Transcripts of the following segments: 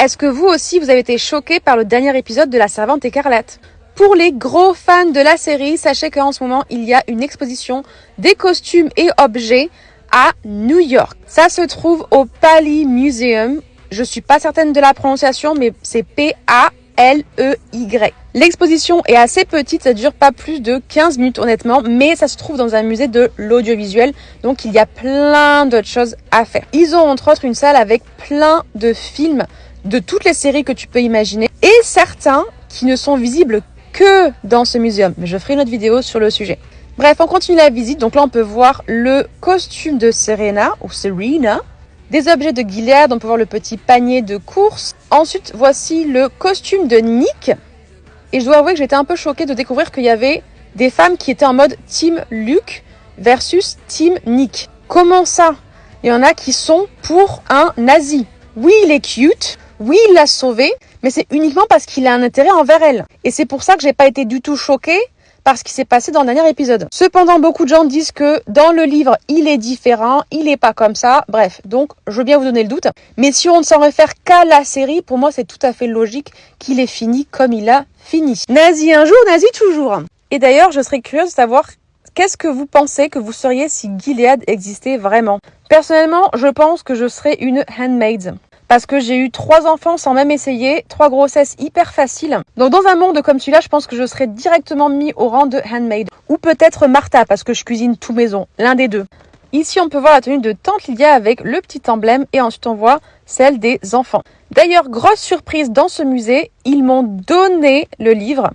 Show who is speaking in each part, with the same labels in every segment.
Speaker 1: Est-ce que vous aussi, vous avez été choqués par le dernier épisode de La Servante écarlate? Pour les gros fans de la série, sachez qu'en ce moment, il y a une exposition des costumes et objets à New York. Ça se trouve au Paly Museum. Je suis pas certaine de la prononciation, mais c'est P-A-L-E-Y. L'exposition est assez petite, ça dure pas plus de 15 minutes honnêtement, mais ça se trouve dans un musée de l'audiovisuel, donc il y a plein d'autres choses à faire. Ils ont entre autres une salle avec plein de films de toutes les séries que tu peux imaginer, et certains qui ne sont visibles que dans ce muséum. Mais je ferai une autre vidéo sur le sujet. Bref, on continue la visite, donc là on peut voir le costume de Serena, ou Serena, des objets de Gilead, on peut voir le petit panier de course. Ensuite, voici le costume de Nick. Et je dois avouer que j'étais un peu choquée de découvrir qu'il y avait des femmes qui étaient en mode Team Luke versus Team Nick. Comment ça? Il y en a qui sont pour un nazi. Oui, il est cute. Oui, il l'a sauvé. Mais c'est uniquement parce qu'il a un intérêt envers elle. Et c'est pour ça que j'ai pas été du tout choquée par ce qui s'est passé dans le dernier épisode. Cependant, beaucoup de gens disent que dans le livre, il est différent, il est pas comme ça. Bref, donc je veux bien vous donner le doute. Mais si on ne s'en réfère qu'à la série, pour moi, c'est tout à fait logique qu'il ait fini comme il a fini. Nazi un jour, nazi toujours. Et d'ailleurs, je serais curieuse de savoir qu'est-ce que vous pensez que vous seriez si Gilead existait vraiment. Personnellement, je pense que je serais une handmaid. Parce que j'ai eu 3 enfants sans même essayer, 3 grossesses hyper faciles. Donc dans un monde comme celui-là, je pense que je serais directement mis au rang de handmaid. Ou peut-être Martha, parce que je cuisine tout maison, l'un des deux. Ici, on peut voir la tenue de Tante Lydia avec le petit emblème et ensuite on voit celle des enfants. D'ailleurs, grosse surprise dans ce musée, ils m'ont donné le livre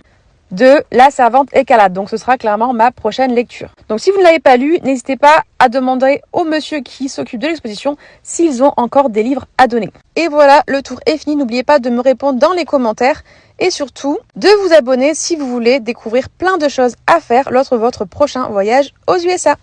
Speaker 1: de La Servante écarlate. Donc ce sera clairement ma prochaine lecture. Donc si vous ne l'avez pas lu, n'hésitez pas à demander au monsieur qui s'occupe de l'exposition s'ils ont encore des livres à donner. Et voilà, le tour est fini. N'oubliez pas de me répondre dans les commentaires et surtout de vous abonner si vous voulez découvrir plein de choses à faire lors de votre prochain voyage aux USA.